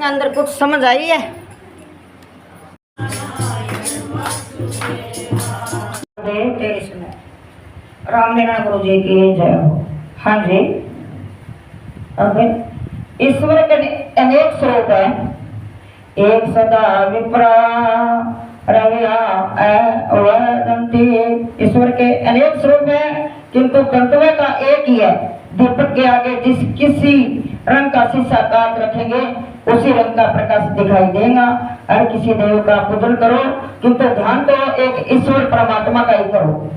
अंदर कुछ समझ आई है? रामनारायण गुरु जी की जय हो। हाँ जी, ईश्वर के अनेक स्वरूप है। एक सदा विप्रा ईश्वर के अनेक स्वरूप है, किंतु गंतव्य का एक ही है। दीपक के आगे जिस किसी रंग का शीशा काट रखेंगे उसी रंग का प्रकाश दिखाई देगा। हर किसी देव का पूजन करो, किंतु ध्यान तो एक ईश्वर परमात्मा का ही करो।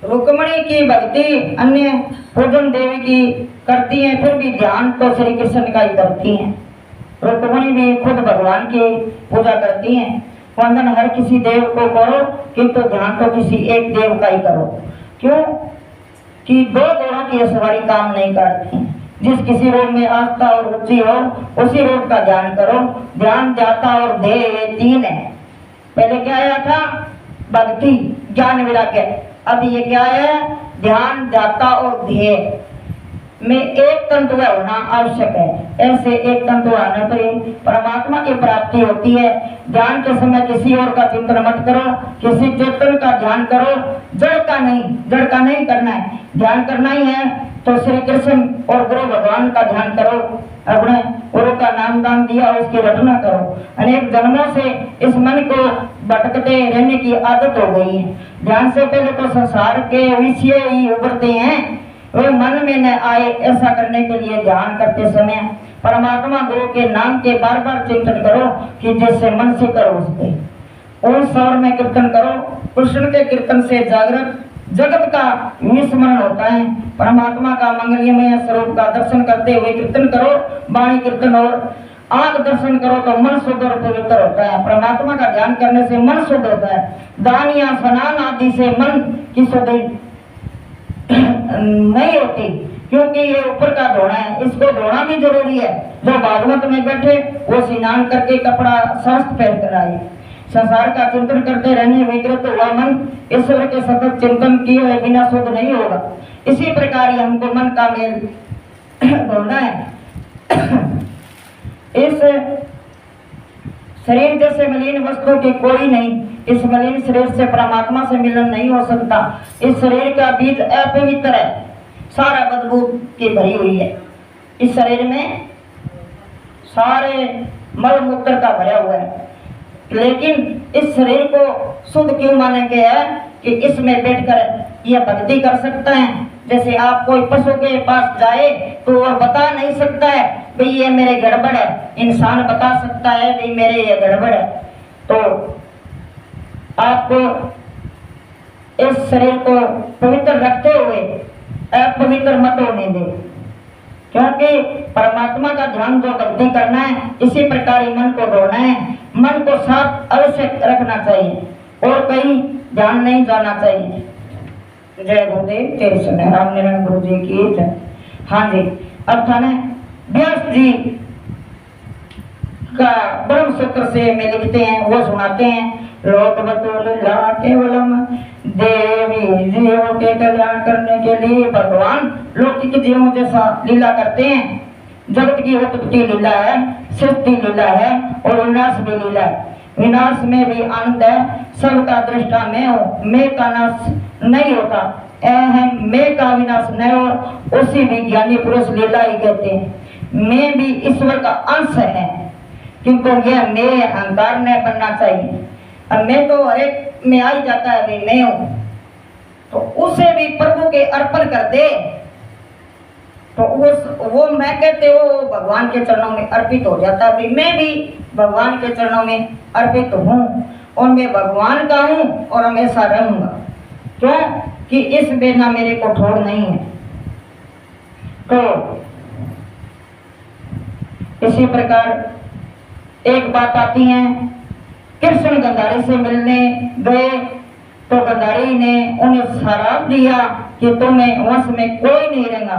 रुक्मणी की भक्ति अन्य पूजन देवी की करती हैं, फिर भी ध्यान तो श्री कृष्ण का ही करती हैं। रुक्मणी भी खुद भगवान की पूजा करती हैं। वंदन हर किसी देव को करो, किंतु ध्यान तो किसी एक देव का ही करो। क्यों कि दो घोड़ों की सवारी काम नहीं करती। जिस किसी रोग में आस्था और रुचि हो उसी रोग का ध्यान करो। ध्यान, ध्याता और ध्येय ये तीन है। पहले क्या आया था? भक्ति, ज्ञान, वैराग्य। अब ये क्या है? ध्यान, ध्याता और ध्येय में एक तंतु होना आवश्यक है। ऐसे एक तंतु आने पर परमात्मा की प्राप्ति होती है। ध्यान के समय किसी और का चिंतन मत करो, किसी चेतन का ध्यान करो। जड़ का नहीं करना है। ध्यान करना ही है तो श्री कृष्ण और गुरु भगवान का ध्यान करो। अपने गुरु का नाम दान दिया, उसकी रचना करो। अनेक जन्मों से इस मन को भटकते रहने की आदत हो गई है। ध्यान से पहले तो संसार के विषय ही उभरते हैं, वे मन में न आए। ऐसा करने के लिए ध्यान करते समय परमात्मा गुरु के नाम के बार बार चिंतन करो कि जैसे मन से करो उसके। ओम स्वर में कीर्तन करो। कृष्ण के कीर्तन से जागृत जगत का विस्मरण होता है। परमात्मा का मंगलमय स्वरूप का दर्शन करते हुए कीर्तन करो। वाणी कीर्तन और आंख दर्शन करो तो मन शुद्ध और पवित्र होता है। परमात्मा का ध्यान करने से मन शुद्ध होता है। दान या स्नान आदि से मन की शुद्धि नहीं होती, क्योंकि ये ऊपर का धोना है, इसको धोना भी जरूरी है। जो भागवत में बैठे वो स्नान करके कपड़ा स्वस्थ पहन कर आए। संसार का चिंतन करते रहने विकृत हुआ मन ईश्वर के सतत चिंतन किए हुए बिना शुद्ध नहीं होगा। इसी प्रकार ही हमको मन का मेल धोना है। इस शरीर जैसे मलिन वस्तु की कोई नहीं। इस मलिन शरीर से परमात्मा से मिलन नहीं हो सकता। इस शरीर का बीज अपवित्र है, सारा बदबू की भरी हुई है। इस शरीर में सारे मल मूत्र का भरा हुआ है, लेकिन इस शरीर को शुद्ध क्यों मानेंगे है कि इसमें बैठकर यह भक्ति कर सकता है। जैसे आप कोई पशु के पास जाए तो वह बता नहीं सकता है भाई ये मेरे गड़बड़ है। इंसान बता सकता है भाई मेरे ये गड़बड़ है। तो आपको इस शरीर को पवित्र रखते हुए अपवित्र मत होने दे, क्योंकि परमात्मा का ध्यान जो भक्ति करना है इसी प्रकार ही मन को धोना है। मन को साफ अवश्य रखना चाहिए और कहीं ध्यान नहीं जाना चाहिए। जय गुरुदेव, तेरे सुने रामनारायण गुरु जी की जय। हाँ जी, अब था ना व्यास जी का ब्रह्म सूत्र से में लिखते हैं, वो सुनाते हैं। लोक बतुला केवलम देवी जीवों के कल्याण करने के लिए भगवान लौकिक जीवों जैसा लीला करते हैं। जगत की उत्पत्ति लीला है, सृष्टि लीला है और विनाश भी लीला है। विनाश में भी आनंद है, सबका दृष्टा मैं हूँ, मैं का नाश नहीं होता, अहम मैं का विनाश नहीं हो, उसी भी ज्ञानी पुरुष लीला ही कहते हैं। मैं भी ईश्वर का अंश है, किंतु यह मैं अहंकार नहीं बनना चाहिए। अब मैं तो हर एक में आ ही जाता है, भाई मैं हूँ, तो उसे भी प्रभु के अर्पण कर दे, तो वो मैं कहते हो भगवान के चरणों में अर्पित हो जाता है। मैं भी भगवान के चरणों में अर्पित हूँ और मैं भगवान का हूँ और हमेशा रहूंगा, क्यों कि इस बिना मेरे को ठोर नहीं है। तो इसी प्रकार एक बात आती है, कृष्ण गंधारी से मिलने गए तो गंधारी ने उन्हें श्राप दिया कि तुम्हें वंश में कोई नहीं रहेगा,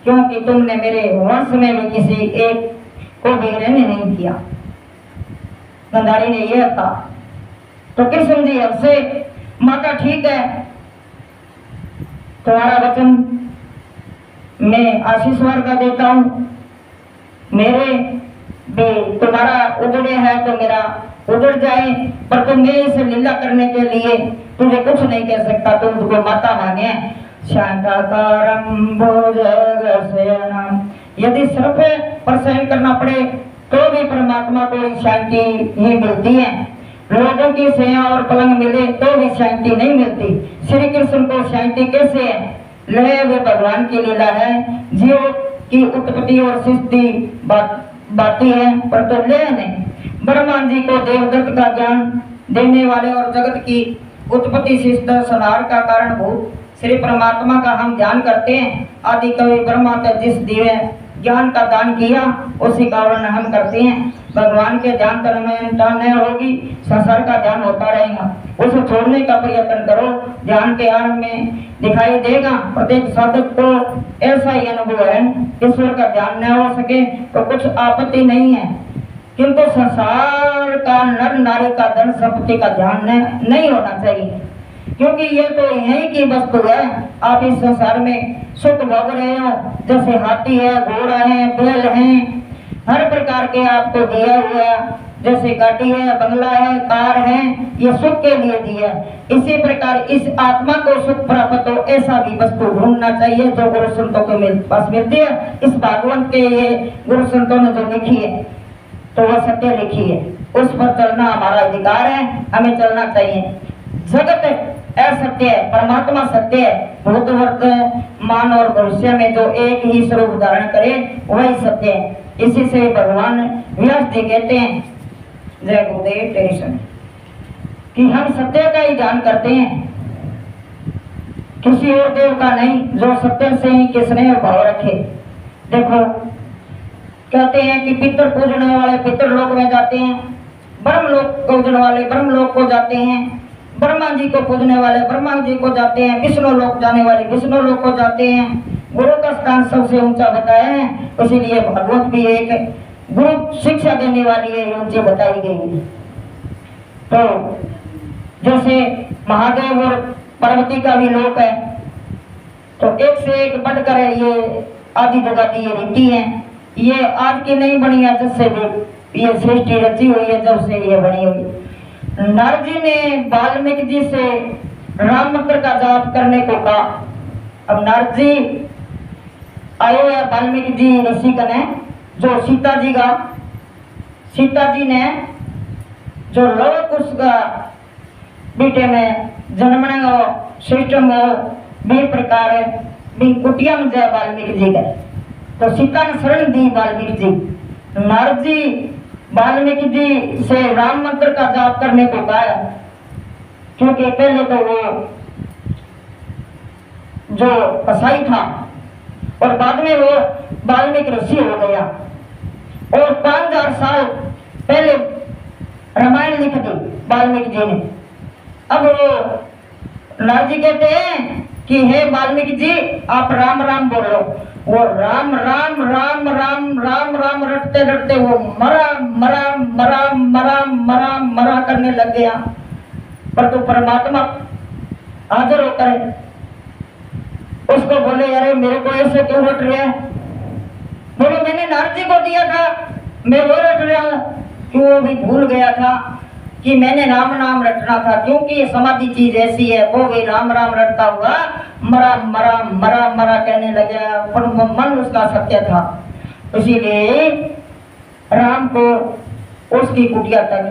क्योंकि तुमने मेरे वंश में भी किसी एक को भी रहने नहीं किया। गंधारी ने यह कहा तो कृष्ण जी हमसे, माता ठीक है, तुम्हारा वचन मैं आशीष का देता हूँ, मेरे भी तुम्हारा उजड़े है तो मेरा उजड़ जाए, पर तुम मैं इसे लीला करने के लिए तुझे कुछ नहीं कह सकता, तुम तुझको माता माने। शांताकारं भुजगशयनं, यदि सिर पर सहन करना पड़े तो भी परमात्मा को शांति ही मिलती है, लोगों की सेवा और पलंग मिले तो भी शांति नहीं मिलती। श्री कृष्ण को शांति कैसे है? लय वे भगवान की लीला है, जीव की उत्पत्ति और सृष्टि बाती है, पर तो लय नहीं। ब्रह्मा जी को देवदत्त का ज्ञान देने वाले और जगत की उत्पत्ति सृष्टि संहार का कारण भूत श्री परमात्मा का हम ध्यान करते हैं। आदि कवि ब्रह्मा ने जिस दिव्य ज्ञान का दान किया उसी का वर्णन हम करते हैं। भगवान के ध्यान नहीं होगी, संसार का ध्यान होता रहेगा। उसे छोड़ने का प्रयत्न करो, ध्यान के आरंभ में दिखाई देगा। प्रत्येक साधक को ऐसा ही अनुभव है, ईश्वर का ध्यान न हो सके तो कुछ आपत्ति नहीं है, किंतु संसार का नर नारी का धन संपत्ति का ध्यान नहीं होना चाहिए, क्योंकि ये तो यही की वस्तु है। आप इस संसार में सुख भोग रहे हो, जैसे हाथी है, घोड़ा है, बैल है, हर प्रकार के आपको दिया हुआ, जैसे गाड़ी है, बंगला है, कार है, ये सुख के लिए दिया। इसी प्रकार इस आत्मा को सुख प्राप्त हो ऐसा भी वस्तु ढूंढना चाहिए जो गुरु संतों के पास मिलती है। इस भागवत के ये गुरु संतों ने जो लिखी है तो वह सत्य लिखी है, उस पर चलना हमारा अधिकार है, हमें चलना चाहिए। जगत असत्य है, परमात्मा सत्य है, भूत वर्तमान और भविष्य में जो एक ही स्वरूप धारण करे वही सत्य है। इसी से भगवान व्यास जी कहते हैं, जय गुरुदेव टेंशन, कि हम सत्य का ही ध्यान करते हैं, किसी और देव का नहीं, जो सत्य से ही किसने भाव रखे। देखो कहते हैं कि पितर पूजने वाले पितर लोक में जाते हैं, ब्रह्म लोक पूजने वाले ब्रह्म लोक को जाते हैं, ब्रह्मा जी को पूजने वाले ब्रह्मा जी को जाते हैं, विष्णु लोक जाने वाले विष्णु लोक को जाते हैं। गुरु का स्थान सबसे ऊंचा बताया है, इसीलिए भागवत भी एक गुरु शिक्षा देने वाली है, ऊंची बताई गई है। तो जैसे महादेव और पार्वती का भी लोक है, तो एक से एक बढ़कर ये आदि जगह की ये रीति है, ये आज की नहीं बनी है, जब से भी ये सृष्टि रची हुई है, जब से ये बनी हुई। नारद जी ने वाल्मीकि जी से राम मंत्र का जाप करने को कहा। अब नारद जी आए हुए वाल्मीकि जी ऋषि कने, जो सीता जी ने जो लव कुश का बेटे में जन्मने हो सिस्टम हो भी प्रकार भी कुटिया में जाए वाल्मीकि जी का, तो सीता ने शरण दी वाल्मीकि जी। नारद जी वाल्मीकि जी से राम मंत्र का जाप करने को कहा, क्योंकि पहले तो वो जो कसाई था और बाद में वो वाल्मीकि ऋषि हो गया, और 5000 साल पहले रामायण लिख दी वाल्मीकि जी ने। अब वो नारद जी कहते हैं कि हे वाल्मीकि जी आप राम राम बोलो। वो राम राम राम राम राम राम रटते रटते वो मरा मरा मरा मरा मरा मरा करने लग गया। पर तो परमात्मा हाजिर होकर उसको बोले, अरे मेरे को ऐसे क्यों रट रहे हैं? बोले मैंने नारद जी को दिया था, मैं वो रट रहा हूँ कि वो भी भूल गया था कि मैंने राम नाम रटना था, क्योंकि ये समाधि चीज ऐसी है, वो भी राम राम रटता हुआ मरा मरा मरा मरा कहने लगा, पर मन उसका सत्य था। इसीलिए राम को उसकी कुटिया तक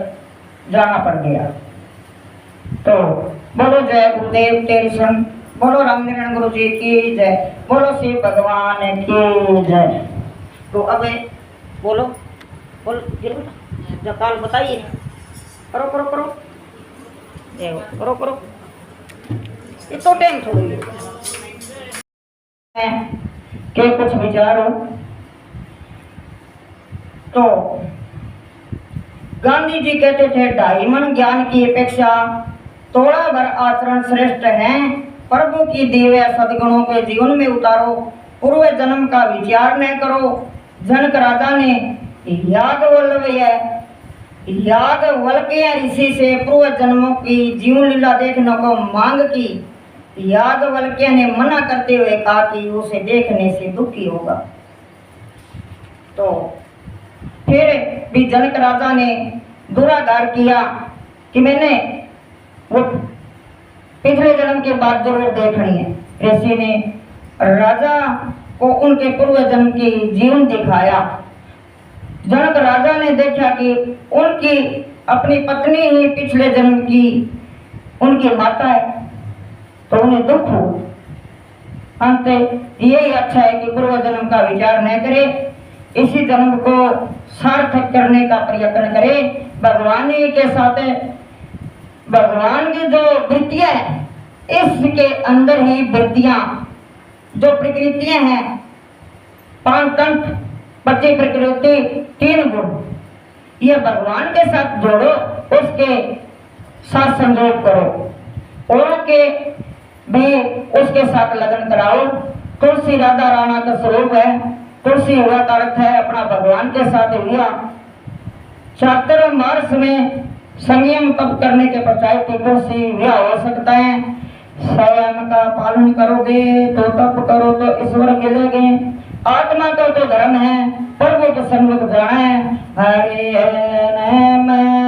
जाना पड़ गया। तो बोलो जय गुरुदेव तेरी शरण, बोलो रामनारायण गुरु जी की जय, बोलो शिव भगवान की जय। तो अब बोलो बोलो जरूर काल बताइए, करो करो करो करो करो, ये तो टाइम थोड़ी है कि कुछ विचार हो। तो गांधी जी कहते थे, 2.5 मन ज्ञान की अपेक्षा थोड़ा भर आचरण श्रेष्ठ है। प्रभु की दिव्य सद्गुणों के जीवन में उतारो, पूर्व जन्म का विचार न करो। जनक राजा ने याज्ञवल्क्य ऋषि से पूर्व जन्मों की जीवन लीला देखने को मांग की। याज्ञवल्क्य ने मना करते हुए कहा कि उसे देखने से दुखी होगा। तो फिर भी जनक राजा ने दुराचार किया कि मैंने वो पिछले जन्म के बाद जरूर देखनी है। ऋषि ने राजा को उनके पूर्व जन्म की जीवन दिखाया। जनक राजा ने देखा कि उनकी अपनी पत्नी ही पिछले जन्म की उनकी माता है, तो उन्हें दुख हो। अंत यही अच्छा है कि पूर्व जन्म का विचार न करे, इसी जन्म को सार्थक करने का प्रयत्न करे। भगवान ही के साथ भगवान की जो वृत्तियां है, इसके अंदर ही वृत्तियां जो प्रकृतियां हैं, 5 तंत्र, 25 प्रकृति, 3 गुण, ये भगवान के साथ जोड़ो, उसके साथ संयोग करो और के भी उसके साथ लगन कराओ। तुलसी राधा राणा का स्वरूप है, तुलसी हुआ का अर्थ है अपना भगवान के साथ हुआ। चातुर्मास मार्च में संयम तप करने के पश्चात तुलसी विवाह हो सकता है। संयम का पालन करोगे तो तप करो तो ईश्वर मिलेंगे। आत्मा का तो धर्म है, प्रभु के सन्मुख जाना है। हरे नमः।